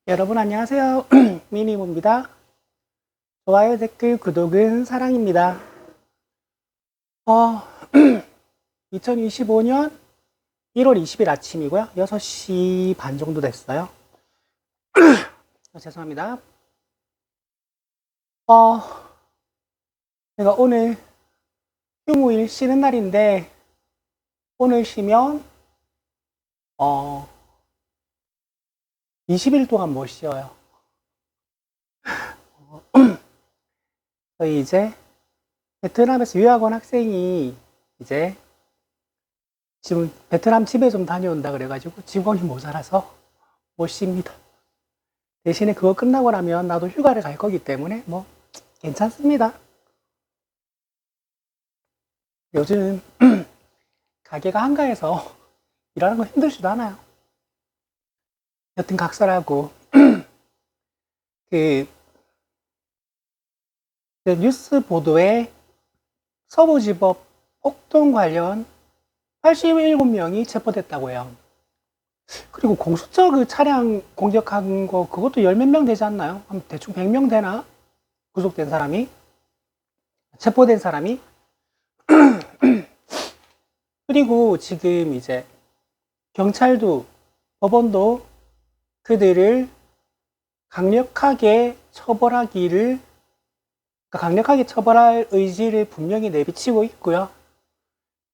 여러분 안녕하세요. 미니모입니다. 좋아요, 댓글, 구독은 사랑입니다. 2025년 1월 20일 아침이고요. 6시 반 정도 됐어요. 죄송합니다. 제가 오늘 휴무일 쉬는 날인데 오늘 쉬면 20일 동안 못 쉬어요. 저희 이제 베트남에서 유학 온 학생이 이제 지금 베트남 집에 좀 다녀온다 그래가지고 직원이 모자라서 못 쉽니다. 대신에 그거 끝나고 나면 나도 휴가를 갈 거기 때문에 뭐 괜찮습니다. 요즘 가게가 한가해서 일하는 거 힘들지도 않아요. 여튼 각설하고 그 뉴스 보도에 서부지법 폭동 관련 87명이 체포됐다고 해요. 그리고 공수처 그 차량 공격한 거 그것도 열 몇 명 되지 않나요? 한 대충 100명 되나? 구속된 사람이? 체포된 사람이? 그리고 지금 이제 경찰도 법원도 그들을 강력하게 처벌하기를 강력하게 처벌할 의지를 분명히 내비치고 있고요.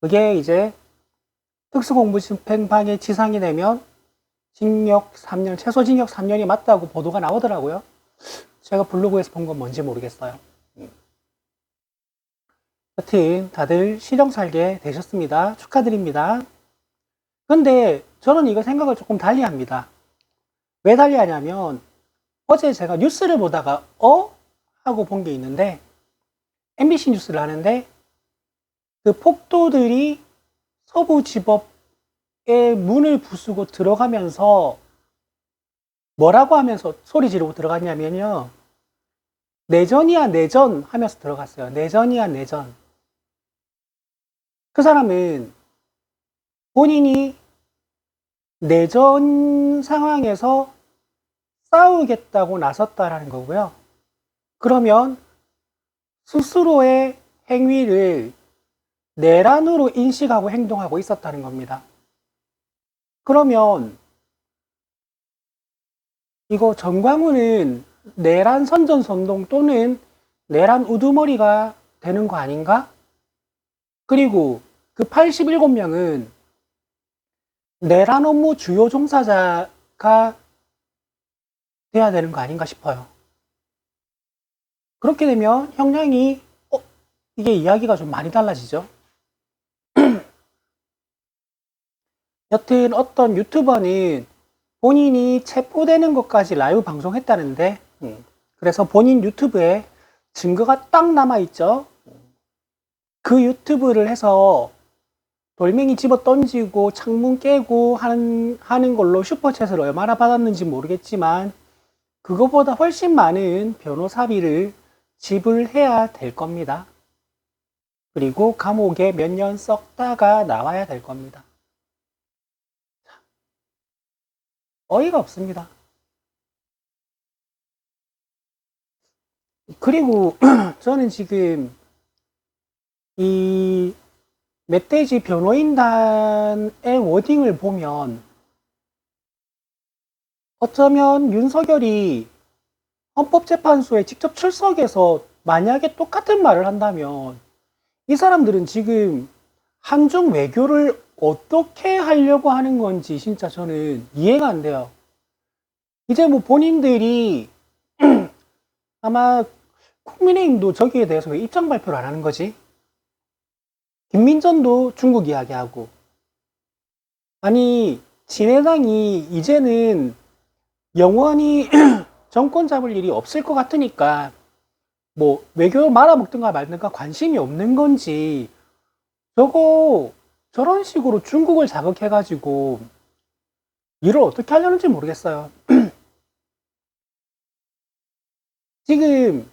그게 이제 특수공무집행방해 치상이 되면 징역 3년, 최소징역 3년이 맞다고 보도가 나오더라고요. 제가 블로그에서 본 건 뭔지 모르겠어요. 여튼 다들 실형 살게 되셨습니다. 축하드립니다. 근데 저는 이거 생각을 조금 달리 합니다. 왜 달리 하냐면 어제 제가 뉴스를 보다가 하고 본 게 있는데 MBC 뉴스를 하는데 그 폭도들이 서부지법의 문을 부수고 들어가면서 뭐라고 하면서 소리 지르고 들어갔냐면요. 내전이야 내전 하면서 들어갔어요. 내전이야 내전. 그 사람은 본인이 내전 상황에서 싸우겠다고 나섰다라는 거고요. 그러면 스스로의 행위를 내란으로 인식하고 행동하고 있었다는 겁니다. 그러면 이거 정광훈은 내란 선전선동 또는 내란 우두머리가 되는 거 아닌가? 그리고 그 87명은 내란 업무 주요 종사자가 돼야 되는 거 아닌가 싶어요. 그렇게 되면 형량이 이게 이야기가 좀 많이 달라지죠. 여튼 어떤 유튜버는 본인이 체포되는 것까지 라이브 방송했다는데 그래서 본인 유튜브에 증거가 딱 남아있죠. 그 유튜브를 해서 돌멩이 집어 던지고 창문 깨고 하는 걸로 슈퍼챗을 얼마나 받았는지 모르겠지만 그거보다 훨씬 많은 변호사비를 지불해야 될 겁니다. 그리고 감옥에 몇 년 썩다가 나와야 될 겁니다. 어이가 없습니다. 그리고 저는 지금 이 멧돼지 변호인단의 워딩을 보면 어쩌면 윤석열이 헌법재판소에 직접 출석해서 만약에 똑같은 말을 한다면 이 사람들은 지금 한중 외교를 어떻게 하려고 하는 건지 진짜 저는 이해가 안 돼요. 이제 뭐 본인들이 아마 국민의힘도 저기에 대해서 왜 입장 발표를 안 하는 거지? 김민전도 중국 이야기하고 아니 진해당이 이제는 영원히 정권 잡을 일이 없을 것 같으니까 뭐 외교 말아먹든가 말든가 관심이 없는 건지 저거 저런 식으로 중국을 자극해가지고 일을 어떻게 하려는지 모르겠어요. 지금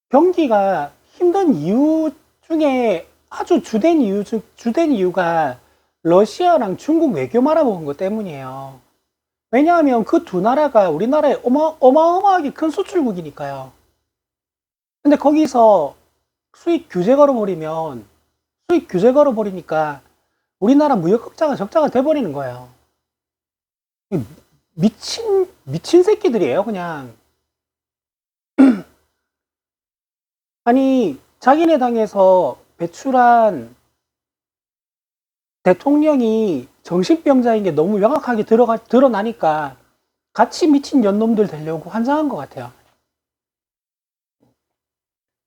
경기가 힘든 이유 중에 아주 주된 이유가 러시아랑 중국 외교 말아먹은 것 때문이에요. 왜냐하면 그 두 나라가 우리나라의 어마어마하게 큰 수출국이니까요. 근데 거기서 수입 규제 걸어버리면, 수입 규제 걸어버리니까 우리나라 무역 흑자가 적자가 돼버리는 거예요. 미친 새끼들이에요, 그냥. 아니, 자기네 당에서 배출한 대통령이 정신병자인 게 너무 명확하게 드러나니까 같이 미친 년놈들 되려고 환장한 것 같아요.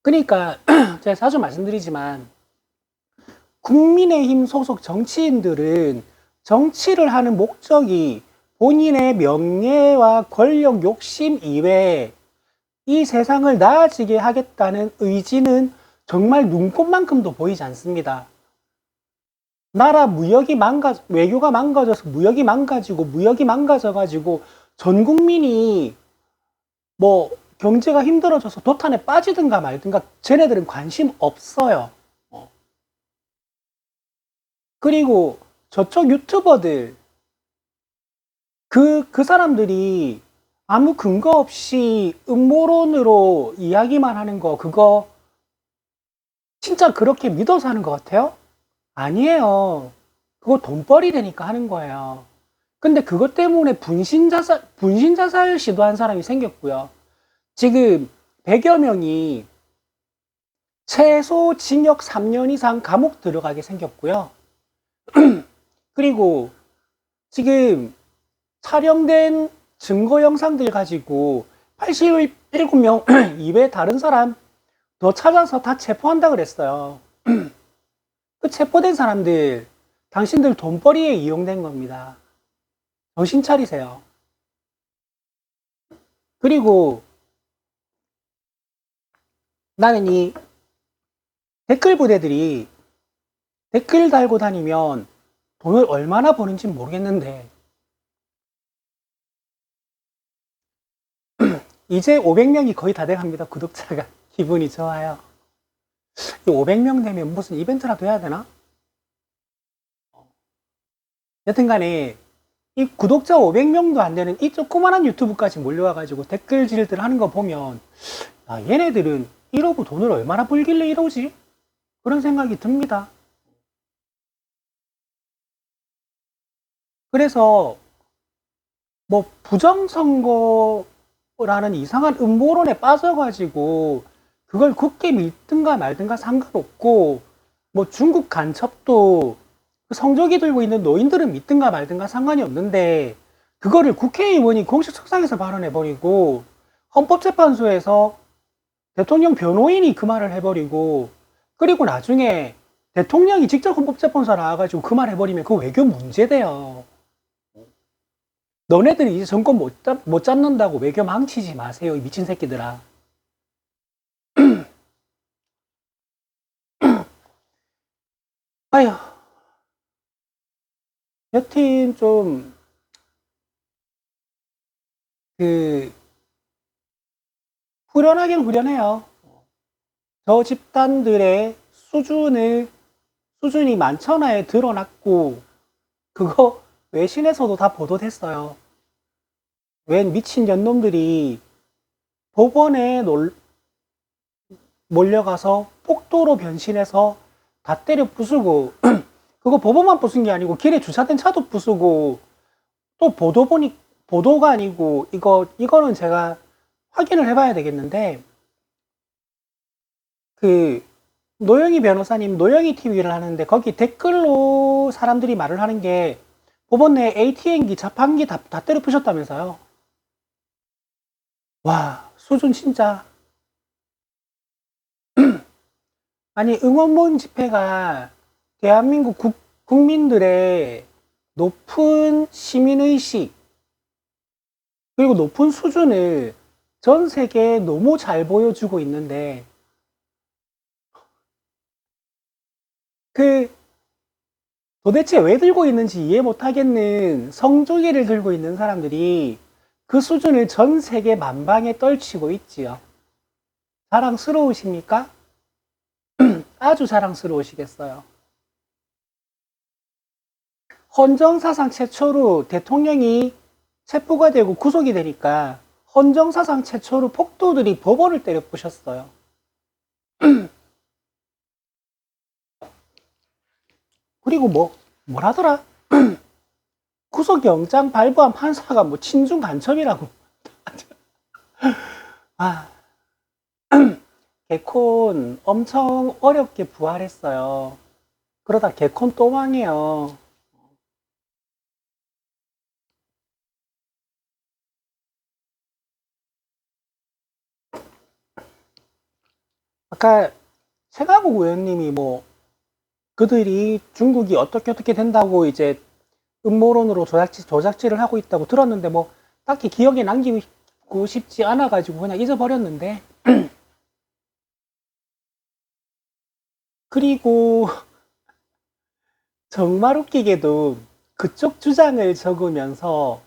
그러니까 제가 자주 말씀드리지만 국민의힘 소속 정치인들은 정치를 하는 목적이 본인의 명예와 권력 욕심 이외에 이 세상을 나아지게 하겠다는 의지는 정말 눈꽃만큼도 보이지 않습니다. 나라 외교가 망가져서 무역이 망가져가지고 전 국민이 뭐 경제가 힘들어져서 도탄에 빠지든가 말든가 쟤네들은 관심 없어요. 그리고 저쪽 유튜버들, 그 사람들이 아무 근거 없이 음모론으로 이야기만 하는 거, 그거 진짜 그렇게 믿어서 하는 것 같아요? 아니에요. 그거 돈벌이 되니까 하는 거예요. 근데 그것 때문에 분신자살 시도한 사람이 생겼고요. 지금 100여 명이 최소 징역 3년 이상 감옥 들어가게 생겼고요. 그리고 지금 촬영된 증거 영상들 가지고 87명 이외에 다른 사람 더 찾아서 다 체포한다 그랬어요. 그 체포된 사람들, 당신들 돈벌이에 이용된 겁니다. 정신 차리세요. 그리고 나는 이 댓글 부대들이 댓글 달고 다니면 돈을 얼마나 버는지 모르겠는데 이제 500명이 거의 다 돼갑니다. 구독자가. 기분이 좋아요. 500명 되면 무슨 이벤트라도 해야 되나? 여튼간에 이 구독자 500명도 안 되는 이 조그만한 유튜브까지 몰려와가지고 댓글질들 하는 거 보면 얘네들은 이러고 돈을 얼마나 벌길래 이러지? 그런 생각이 듭니다. 그래서 뭐 부정선거라는 이상한 음모론에 빠져가지고 그걸 굳게 믿든가 말든가 상관없고 뭐 중국 간첩도 성조기 들고 있는 노인들은 믿든가 말든가 상관이 없는데 그거를 국회의원이 공식 석상에서 발언해버리고 헌법재판소에서 대통령 변호인이 그 말을 해버리고 그리고 나중에 대통령이 직접 헌법재판소 나와가지고 그 말 해버리면 그거 외교 문제돼요. 너네들이 이제 정권 못 잡는다고 외교 망치지 마세요, 이 미친 새끼들아. 아휴. 여튼 좀, 후련하긴 후련해요. 저 집단들의 수준이 만천하에 드러났고, 그거 외신에서도 다 보도됐어요. 웬 미친 년놈들이 법원에 몰려가서 폭도로 변신해서 다 때려 부수고, 그거 법원만 부순 게 아니고 길에 주차된 차도 부수고, 또 보도가 아니고, 이거는 제가 확인을 해봐야 되겠는데, 노영희 변호사님, 노영희 TV를 하는데, 거기 댓글로 사람들이 말을 하는 게, 법원 내 ATM기, 자판기 다 때려 부셨다면서요. 와, 수준 진짜. 아니, 응원문 집회가 대한민국 국민들의 높은 시민의식, 그리고 높은 수준을 전 세계에 너무 잘 보여주고 있는데, 도대체 왜 들고 있는지 이해 못하겠는 성조기를 들고 있는 사람들이 그 수준을 전 세계 만방에 떨치고 있지요. 자랑스러우십니까? 아주 자랑스러우시겠어요. 헌정사상 최초로 대통령이 체포가 되고 구속이 되니까 헌정사상 최초로 폭도들이 법원을 때려 부셨어요. 그리고 뭐라더라? 구속영장 발부한 판사가 뭐 친중 간첩이라고. 아, 개콘 엄청 어렵게 부활했어요. 그러다 개콘 또 망해요. 아까 최강욱 의원님이 그들이 중국이 어떻게 된다고 이제 음모론으로 조작질을 하고 있다고 들었는데 딱히 기억에 남기고 싶지 않아가지고 그냥 잊어버렸는데 그리고 정말 웃기게도 그쪽 주장을 적으면서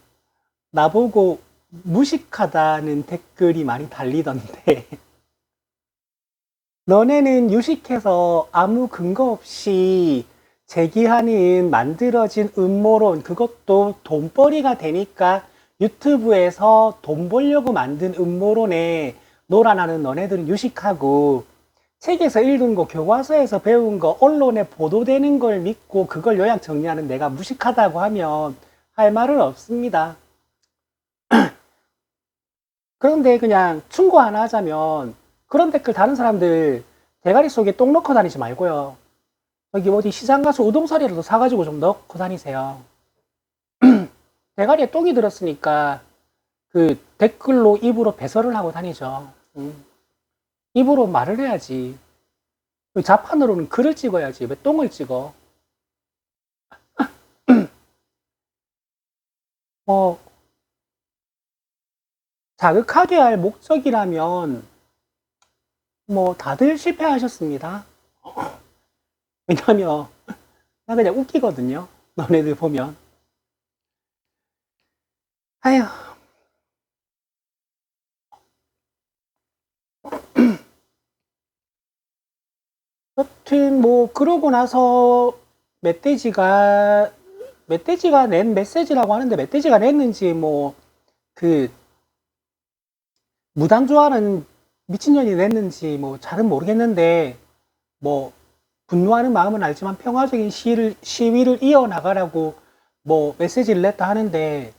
나보고 무식하다는 댓글이 많이 달리던데 너네는 유식해서 아무 근거 없이 제기하는 만들어진 음모론 그것도 돈벌이가 되니까 유튜브에서 돈 벌려고 만든 음모론에 놀아나는 너네들은 유식하고 책에서 읽은 거 교과서에서 배운 거 언론에 보도되는 걸 믿고 그걸 요약 정리하는 내가 무식하다고 하면 할 말은 없습니다. 그런데 그냥 충고 하나 하자면 그런 댓글 다른 사람들 대가리 속에 똥 넣고 다니지 말고요. 여기 어디 시장 가서 우동사리라도 사가지고 좀 넣고 다니세요. 대가리에 똥이 들었으니까 그 댓글로 입으로 배설을 하고 다니죠. 입으로 말을 해야지. 자판으로는 글을 찍어야지. 왜 똥을 찍어? 자극하게 할 목적이라면 다들 실패하셨습니다. 왜냐면 나 그냥 웃기거든요. 너네들 보면. 아휴. 여튼 그러고 나서 멧돼지가 낸 메시지라고 하는데 멧돼지가 냈는지 그 무당조하는 미친년이 냈는지 잘은 모르겠는데 분노하는 마음은 알지만 평화적인 시위를 이어나가라고 메시지를 냈다 하는데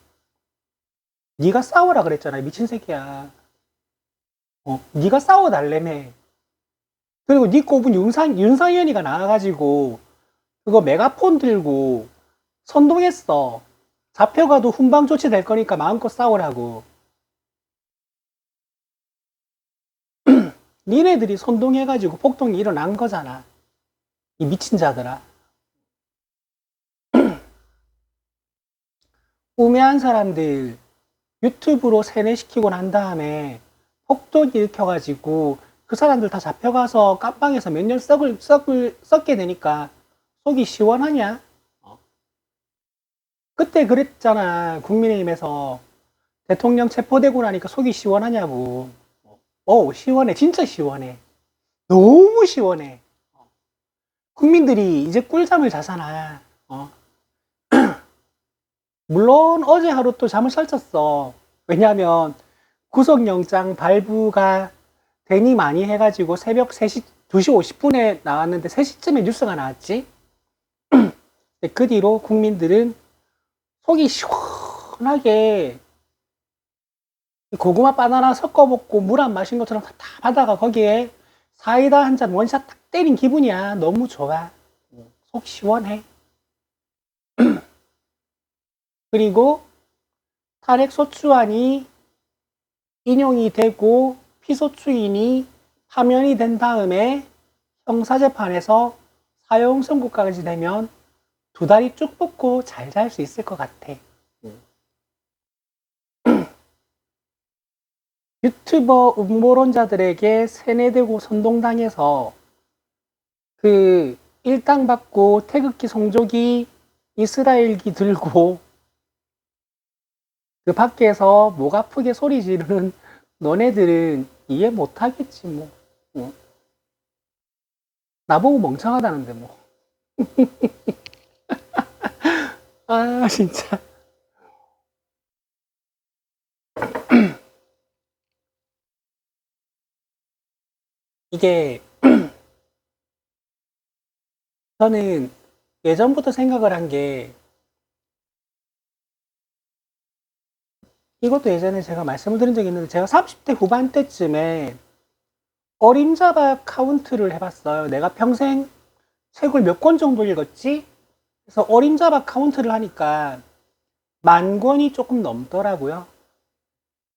네가 싸워라 그랬잖아. 미친 새끼야. 네가 싸워달래매. 그리고 네 꼽은 윤상현이가 나와가지고 그거 메가폰 들고 선동했어. 잡혀가도 훈방 조치 될 거니까 마음껏 싸우라고. 니네들이 선동해가지고 폭동이 일어난 거잖아. 이 미친 자들아. 우매한 사람들 유튜브로 세뇌시키고 난 다음에 폭동이 일으켜가지고 그 사람들 다 잡혀가서 깜빵에서 몇 년 썩게 되니까 속이 시원하냐? 그때 그랬잖아. 국민의힘에서 대통령 체포되고 나니까 속이 시원하냐고. 시원해. 진짜 시원해. 너무 시원해. 국민들이 이제 꿀잠을 자잖아. 물론 어제 하루 또 잠을 설쳤어. 왜냐하면 구속영장 발부가 되니 많이 해가지고 새벽 2시 50분에 나왔는데 3시쯤에 뉴스가 나왔지. 그 뒤로 국민들은 속이 시원하게 고구마 바나나 섞어 먹고 물 안 마신 것처럼 다 받아가 거기에 사이다 한 잔 원샷 딱 때린 기분이야. 너무 좋아. 속 시원해. 그리고 탄핵 소추안이 인용이 되고 피소추인이 파면이 된 다음에 형사재판에서 사형 선고까지 되면 2다리 쭉 뻗고 잘 잘 수 있을 것 같아. 유튜버 음모론자들에게 세뇌되고 선동당해서 그 일당 받고 태극기 송조기 이스라엘기 들고 그 밖에서 목 아프게 소리 지르는 너네들은 이해 못하겠지 뭐. 나보고 멍청하다는데 뭐. 아 진짜 이게 저는 예전부터 생각을 한 게, 이것도 예전에 제가 말씀을 드린 적이 있는데, 제가 30대 후반 때쯤에 어림잡아 카운트를 해봤어요. 내가 평생 책을 몇 권 정도 읽었지? 그래서 어림잡아 카운트를 하니까 10,000권이 조금 넘더라고요.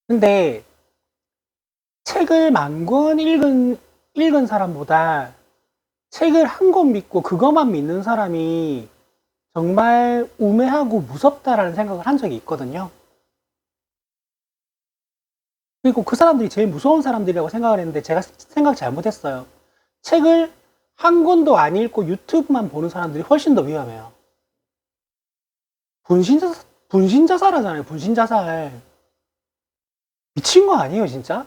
근데 책을 10,000권 읽은 사람보다 책을 한 권 믿고 그것만 믿는 사람이 정말 우매하고 무섭다라는 생각을 한 적이 있거든요. 그리고 그 사람들이 제일 무서운 사람들이라고 생각을 했는데 제가 생각 잘못했어요. 책을 한 권도 안 읽고 유튜브만 보는 사람들이 훨씬 더 위험해요. 분신자살 하잖아요, 분신자살. 미친 거 아니에요, 진짜?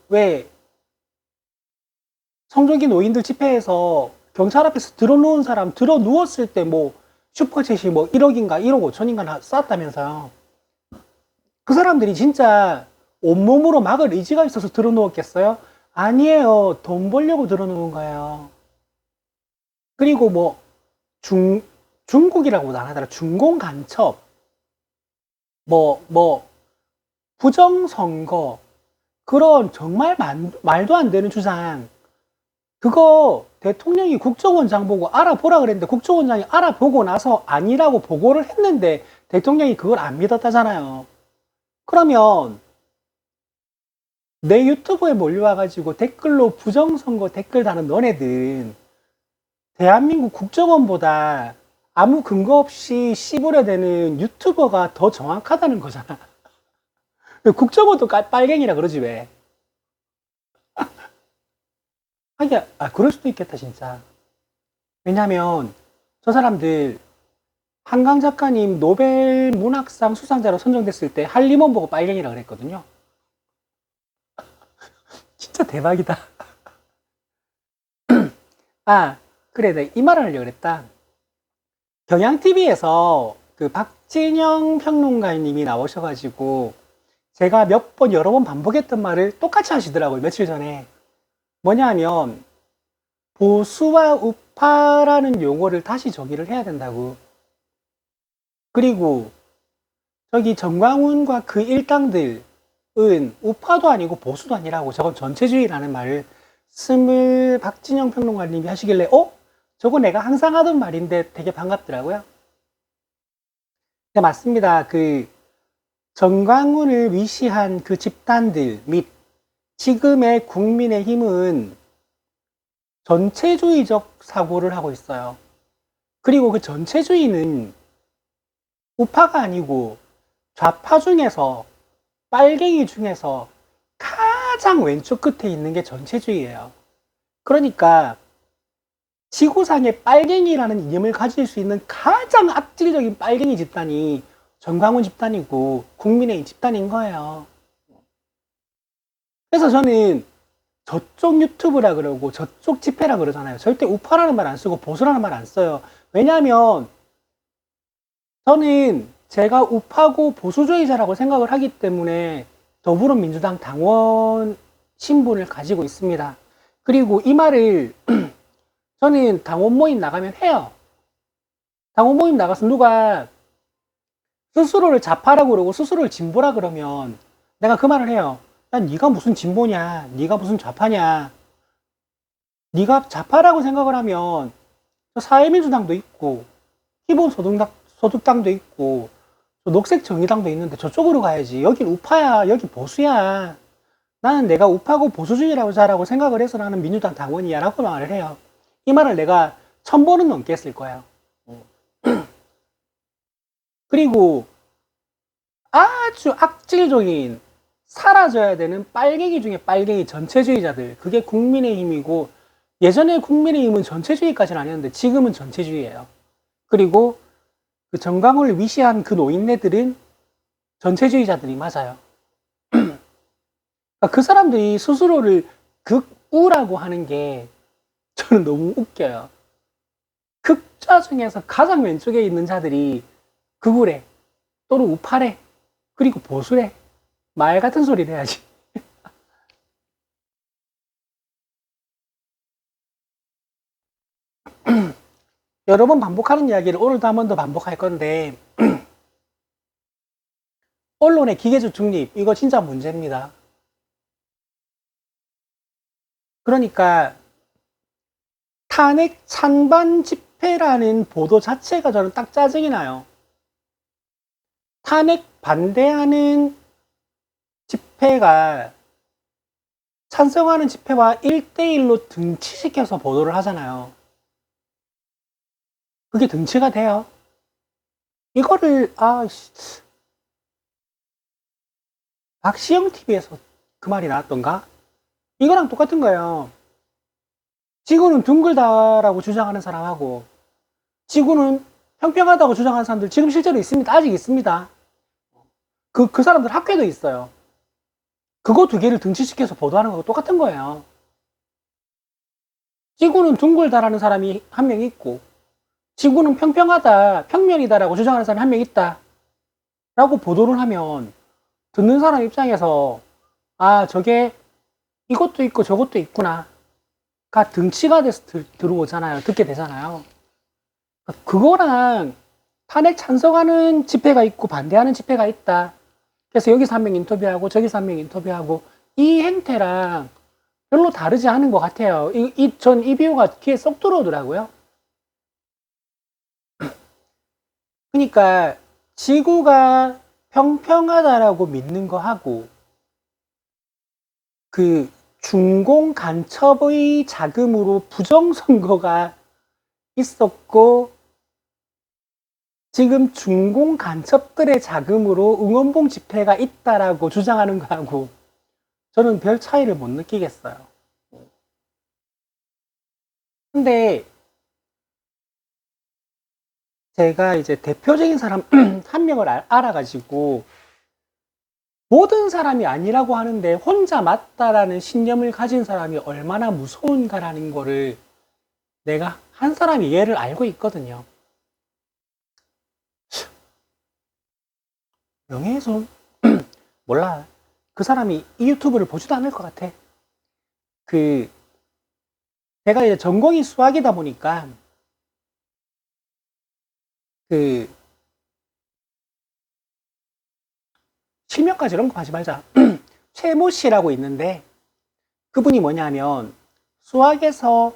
왜, 성조기 노인들 집회에서 경찰 앞에서 들어누운 사람, 들어누웠을 때 뭐, 슈퍼챗이 뭐 1억인가 1억 5천인가 쌌다면서요. 그 사람들이 진짜 온몸으로 막을 의지가 있어서 들어누웠겠어요? 아니에요. 돈 벌려고 들어누운 거예요. 그리고 뭐, 중국이라고도 안 하더라. 중공 간첩, 부정선거, 그런 정말 말도 안 되는 주장. 그거 대통령이 국정원장 보고 알아보라 그랬는데 국정원장이 알아보고 나서 아니라고 보고를 했는데 대통령이 그걸 안 믿었다잖아요. 그러면 내 유튜브에 몰려와가지고 댓글로 부정선거 댓글 다는 너네들은 대한민국 국정원보다 아무 근거 없이 씨부려대는 유튜버가 더 정확하다는 거잖아. 국정원도 빨갱이라 그러지 왜? 하기야, 그럴 수도 있겠다 진짜. 왜냐면 저 사람들 한강 작가님 노벨 문학상 수상자로 선정됐을 때 한림원 보고 빨갱이라 그랬거든요. 진짜 대박이다. 그래, 내가 이 말을 하려고 그랬다. 경향TV에서 그 박진영 평론가님이 나오셔가지고 제가 여러 번 반복했던 말을 똑같이 하시더라고요, 며칠 전에. 뭐냐 하면, 보수와 우파라는 용어를 다시 정의를 해야 된다고. 그리고, 저기 정광훈과 그 일당들은 우파도 아니고 보수도 아니라고, 저건 전체주의라는 말을 박진영 평론가님이 하시길래, 저거 내가 항상 하던 말인데 되게 반갑더라고요. 네, 맞습니다. 정광훈을 위시한 그 집단들 및 지금의 국민의힘은 전체주의적 사고를 하고 있어요. 그리고 그 전체주의는 우파가 아니고 좌파 중에서, 빨갱이 중에서 가장 왼쪽 끝에 있는 게 전체주의예요. 그러니까 지구상에 빨갱이라는 이념을 가질 수 있는 가장 악질적인 빨갱이 집단이 정광훈 집단이고 국민의힘 집단인 거예요. 그래서 저는 저쪽 유튜브라 그러고 저쪽 집회라 그러잖아요. 절대 우파라는 말 안 쓰고 보수라는 말 안 써요. 왜냐하면 저는 제가 우파고 보수주의자라고 생각을 하기 때문에 더불어민주당 당원 신분을 가지고 있습니다. 그리고 이 말을 저는 당원 모임 나가면 해요. 당원 모임 나가서 누가 스스로를 좌파라고 그러고 스스로를 진보라 그러면 내가 그 말을 해요. 난 네가 무슨 진보냐, 네가 무슨 좌파냐. 네가 좌파라고 생각을 하면 사회민주당도 있고 기본소득당도 있고 녹색정의당도 있는데 저쪽으로 가야지. 여긴 우파야, 여기 보수야. 나는 내가 우파고 보수주의라고 생각을 해서 나는 민주당 당원이야 라고 말을 해요. 이 말을 내가 1000번은 넘게 했을 거예요. 그리고 아주 악질적인 사라져야 되는 빨갱이 중에 빨갱이 전체주의자들, 그게 국민의힘이고, 예전에 국민의힘은 전체주의까지는 아니었는데 지금은 전체주의예요. 그리고 그 정광훈을 위시한 그 노인네들은 전체주의자들이 맞아요. 그러니까 그 사람들이 스스로를 극우라고 하는 게 저는 너무 웃겨요. 극좌 중에서 가장 왼쪽에 있는 자들이 극우래, 또는 우파래, 그리고 보수래. 말 같은 소리를 해야지. 여러 번 반복하는 이야기를 오늘도 한 번 더 반복할 건데, 언론의 기계적 중립, 이거 진짜 문제입니다. 그러니까 탄핵 찬반 집회라는 보도 자체가 저는 딱 짜증이 나요. 탄핵 반대하는 집회가 찬성하는 집회와 1대1로 등치시켜서 보도를 하잖아요. 그게 등치가 돼요? 이거를 박시영 TV에서 그 말이 나왔던가? 이거랑 똑같은 거예요. 지구는 둥글다라고 주장하는 사람하고 지구는 평평하다고 주장하는 사람들 지금 실제로 있습니다. 아직 있습니다. 그 사람들 학회도 있어요. 그거 두 개를 등치시켜서 보도하는 거하고 똑같은 거예요. 지구는 둥글다라는 사람이 한 명 있고 지구는 평평하다, 평면이다라고 주장하는 사람이 한 명 있다 라고 보도를 하면 듣는 사람 입장에서 저게 이것도 있고 저것도 있구나 가 등치가 돼서 들어오잖아요. 듣게 되잖아요. 그거랑 탄핵 찬성하는 집회가 있고 반대하는 집회가 있다. 그래서 여기서 한 명 인터뷰하고 저기서 한 명 인터뷰하고 이 행태랑 별로 다르지 않은 것 같아요. 전 이 비유가 귀에 쏙 들어오더라고요. 그러니까 지구가 평평하다라고 믿는 거하고 그 중공 간첩의 자금으로 부정선거가 있었고 지금 중공 간첩들의 자금으로 응원봉 집회가 있다라고 주장하는 거하고 저는 별 차이를 못 느끼겠어요. 근데 제가 이제 대표적인 사람 한 명을 알아가지고 모든 사람이 아니라고 하는데 혼자 맞다라는 신념을 가진 사람이 얼마나 무서운가라는 거를 내가 한 사람이 얘를 알고 있거든요. 명예훼손? 몰라. 그 사람이 이 유튜브를 보지도 않을 것 같아. 제가 이제 전공이 수학이다 보니까 실명까지 이런 거 하지 말자. 최모 씨라고 있는데 그분이 뭐냐면 수학에서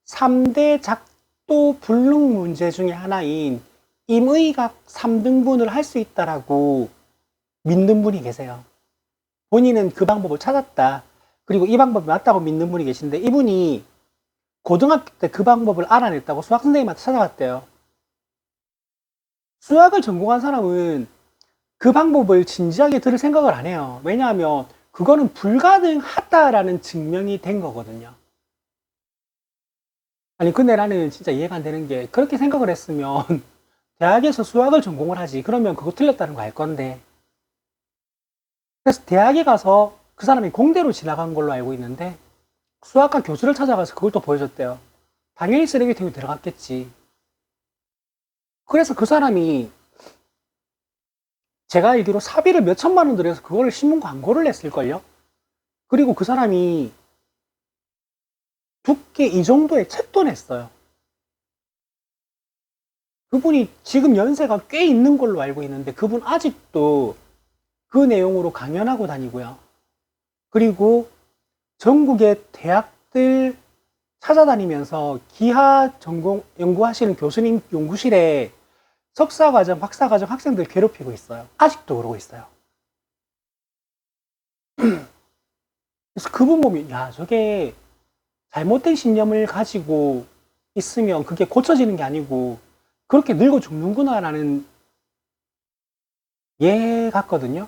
3대 작도 불능 문제 중에 하나인 임의각 3등분을 할 수 있다라고 믿는 분이 계세요. 본인은 그 방법을 찾았다. 그리고 이 방법이 맞다고 믿는 분이 계신데 이분이 고등학교 때 그 방법을 알아냈다고 수학 선생님한테 찾아갔대요. 수학을 전공한 사람은 그 방법을 진지하게 들을 생각을 안 해요. 왜냐하면 그거는 불가능하다라는 증명이 된 거거든요. 아니 근데 나는 진짜 이해가 안 되는 게 그렇게 생각을 했으면 대학에서 수학을 전공을 하지. 그러면 그거 틀렸다는 거 알 건데. 그래서 대학에 가서 그 사람이 공대로 지나간 걸로 알고 있는데 수학과 교수를 찾아가서 그걸 또 보여줬대요. 당연히 쓰레기통에 들어갔겠지. 그래서 그 사람이 제가 알기로 사비를 몇 천만 원 들여서 그거를 신문 광고를 냈을걸요? 그리고 그 사람이 두께 이 정도의 책도 냈어요. 그분이 지금 연세가 꽤 있는 걸로 알고 있는데 그분 아직도 그 내용으로 강연하고 다니고요. 그리고 전국의 대학들 찾아다니면서 기하 전공 연구하시는 교수님 연구실에 석사과정, 박사과정 학생들 괴롭히고 있어요. 아직도 그러고 있어요. 그래서 그분 보면 저게 잘못된 신념을 가지고 있으면 그게 고쳐지는 게 아니고 그렇게 늙어 죽는구나 라는 예 같거든요.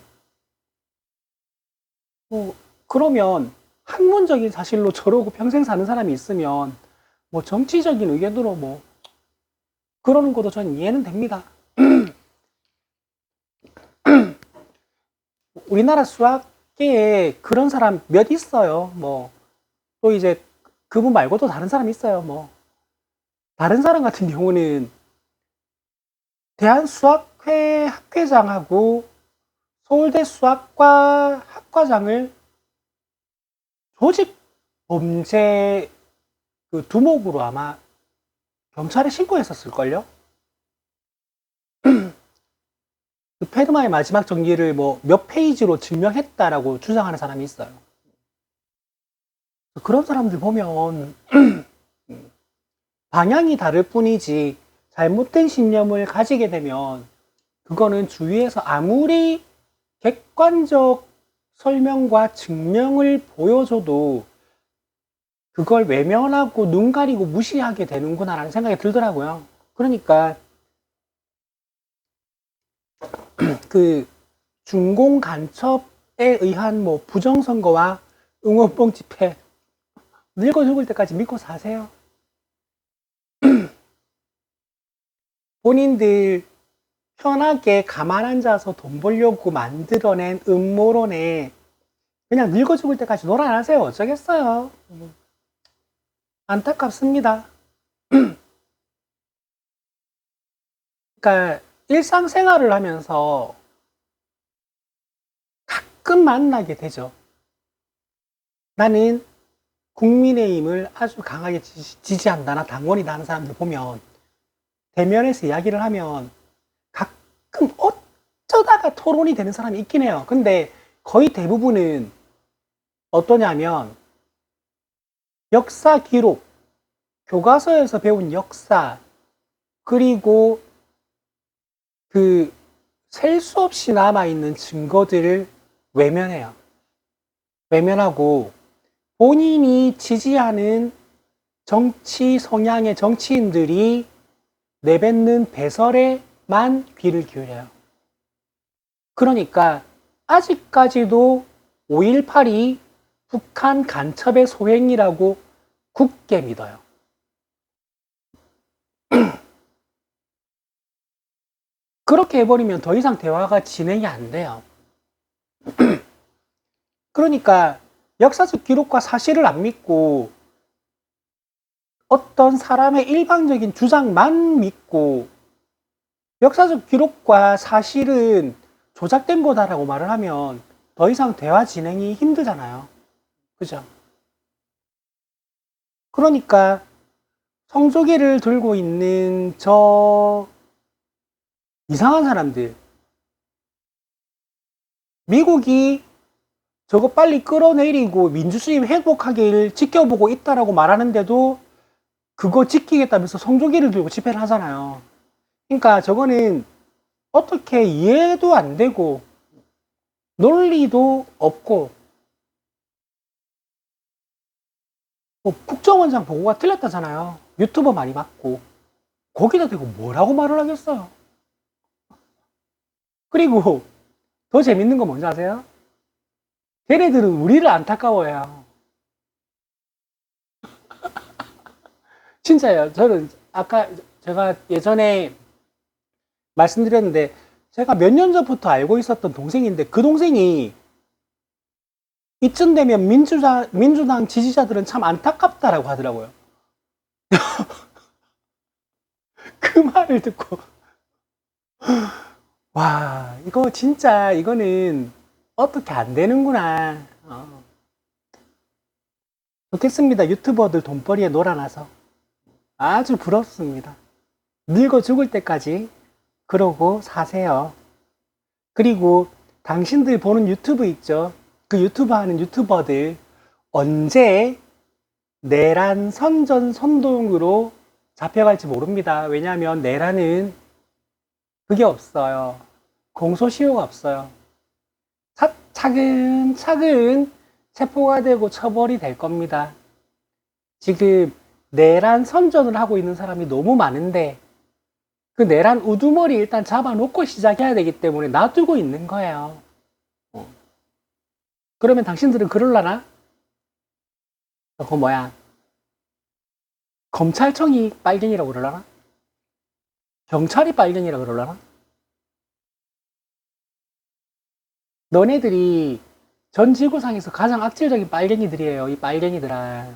그러면 학문적인 사실로 저러고 평생 사는 사람이 있으면 뭐 정치적인 의견으로 뭐 그러는 것도 전 이해는 됩니다. 우리나라 수학계에 그런 사람 몇 있어요. 뭐 또 이제 그분 말고도 다른 사람 있어요. 뭐 다른 사람 같은 경우는 대한수학회 학회장하고 서울대 수학과 학과장을 조직 범죄 그 두목으로 아마 경찰에 신고했었을걸요? 그 페르마의 마지막 정리를 뭐 몇 페이지로 증명했다라고 주장하는 사람이 있어요. 그런 사람들 보면 방향이 다를 뿐이지 잘못된 신념을 가지게 되면 그거는 주위에서 아무리 객관적 설명과 증명을 보여줘도 그걸 외면하고 눈 가리고 무시하게 되는구나 라는 생각이 들더라고요. 그러니까 그 중공 간첩에 의한 뭐 부정선거와 응원봉 집회 늙어 죽을 때까지 믿고 사세요. 본인들 편하게 가만 앉아서 돈 벌려고 만들어낸 음모론에 그냥 늙어 죽을 때까지 놀아나세요. 어쩌겠어요. 안타깝습니다. 그러니까 일상생활을 하면서 가끔 만나게 되죠. 나는 국민의힘을 아주 강하게 지지한다나 당원이다 하는 사람들 보면 대면에서 이야기를 하면 가끔 어쩌다가 토론이 되는 사람이 있긴 해요. 근데 거의 대부분은 어떠냐면 역사 기록, 교과서에서 배운 역사, 그리고 그 셀 수 없이 남아있는 증거들을 외면해요. 외면하고 본인이 지지하는 정치 성향의 정치인들이 내뱉는 배설에만 귀를 기울여요. 그러니까 아직까지도 5.18이 북한 간첩의 소행이라고 굳게 믿어요. 그렇게 해버리면 더 이상 대화가 진행이 안 돼요. 그러니까 역사적 기록과 사실을 안 믿고 어떤 사람의 일방적인 주장만 믿고 역사적 기록과 사실은 조작된 거다라고 말을 하면 더 이상 대화 진행이 힘들잖아요. 그죠? 그러니까 성조기를 들고 있는 저 이상한 사람들, 미국이 저거 빨리 끌어내리고 민주주의 회복하기를 지켜보고 있다라고 말하는데도 그거 지키겠다면서 성조기를 들고 집회를 하잖아요. 그러니까 저거는 어떻게 이해도 안 되고 논리도 없고 뭐 국정원장 보고가 틀렸다잖아요. 유튜버 많이 봤고 거기다 대고 뭐라고 말을 하겠어요. 그리고 더 재밌는 건 뭔지 아세요? 걔네들은 우리를 안타까워해요. 진짜요. 저는 아까 제가 예전에 말씀드렸는데 제가 몇 년 전부터 알고 있었던 동생인데 그 동생이 이쯤 되면 민주당 지지자들은 참 안타깝다라고 하더라고요. 그 말을 듣고 와 이거 진짜 이거는 어떻게 안 되는구나. 좋겠습니다. 유튜버들 돈벌이에 놀아나서 아주 부럽습니다. 늙어 죽을 때까지 그러고 사세요. 그리고 당신들 보는 유튜브 있죠? 그 유튜브 하는 유튜버들 언제 내란 선전 선동으로 잡혀갈지 모릅니다. 왜냐하면 내란은 그게 없어요. 공소시효가 없어요. 차근차근 체포가 되고 처벌이 될 겁니다. 지금 내란 선전을 하고 있는 사람이 너무 많은데 그 내란 우두머리 일단 잡아놓고 시작해야 되기 때문에 놔두고 있는 거예요. 그러면 당신들은 그럴라나? 그거 뭐야? 검찰청이 빨갱이라고 그러려나? 경찰이 빨갱이라고 그러려나? 너네들이 전 지구상에서 가장 악질적인 빨갱이들이에요. 이 빨갱이들아.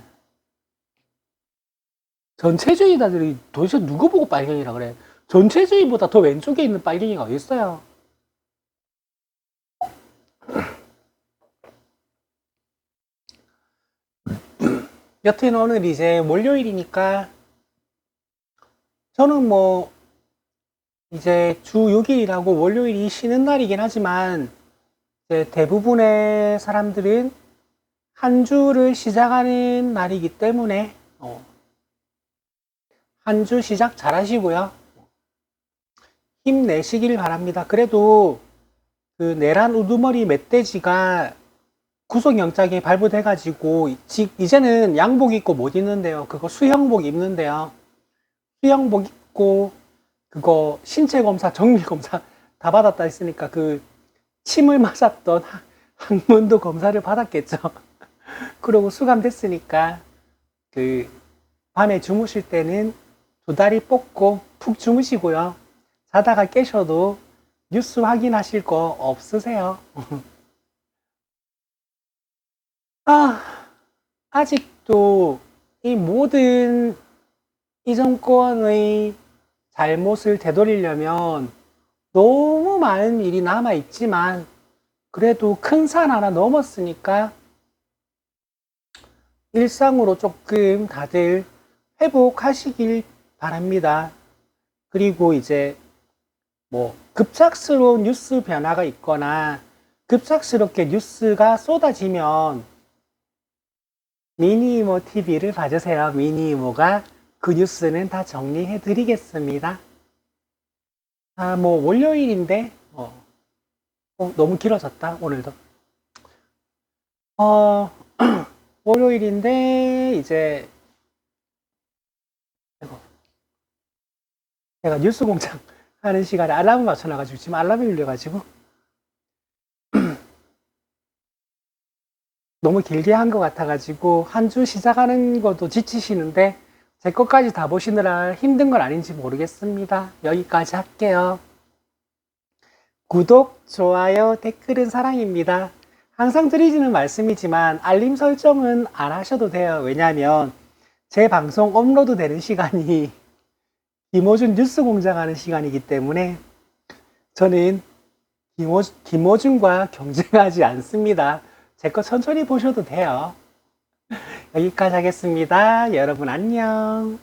전체주의자들이 도대체 누구 보고 빨갱이라 그래? 전체주의보다 더 왼쪽에 있는 빨갱이가 어디 있어요? 여튼 오늘 이제 월요일이니까 저는 뭐 이제 주 6일이라고 월요일이 쉬는 날이긴 하지만 이제 대부분의 사람들은 한 주를 시작하는 날이기 때문에 한 주 시작 잘 하시고요. 힘내시길 바랍니다. 그래도 그 내란 우두머리 멧돼지가 구속영장이 발부돼가지고 이제는 양복 입고 못 입는데요. 그거 수영복 입는데요. 수영복 입고 그거 신체 검사, 정밀 검사 다 받았다 했으니까 그 침을 맞았던 항문도 검사를 받았겠죠. 그러고 수감됐으니까 그 밤에 주무실 때는 두 다리 뻗고 푹 주무시고요. 자다가 깨셔도 뉴스 확인하실 거 없으세요. 아직도 이 모든 이 정권의 잘못을 되돌리려면 너무 많은 일이 남아있지만 그래도 큰 산 하나 넘었으니까 일상으로 조금 다들 회복하시길 바랍니다. 그리고 이제 뭐 급작스러운 뉴스 변화가 있거나 급작스럽게 뉴스가 쏟아지면 미니이모 TV를 봐주세요. 미니이모가 그 뉴스는 다 정리해 드리겠습니다. 뭐 월요일인데 너무 길어졌다 오늘도. 월요일인데 이제 제가 뉴스 공장 하는 시간에 알람을 맞춰놔가지고 지금 알람이 울려가지고 너무 길게 한 것 같아가지고 한 주 시작하는 것도 지치시는데 제 것까지 다 보시느라 힘든 건 아닌지 모르겠습니다. 여기까지 할게요. 구독, 좋아요, 댓글은 사랑입니다. 항상 드리지는 말씀이지만 알림 설정은 안 하셔도 돼요. 왜냐하면 제 방송 업로드 되는 시간이 김호준 뉴스 공장 하는 시간이기 때문에 저는 김호준과 경쟁하지 않습니다. 제 거 천천히 보셔도 돼요. 여기까지 하겠습니다. 여러분 안녕.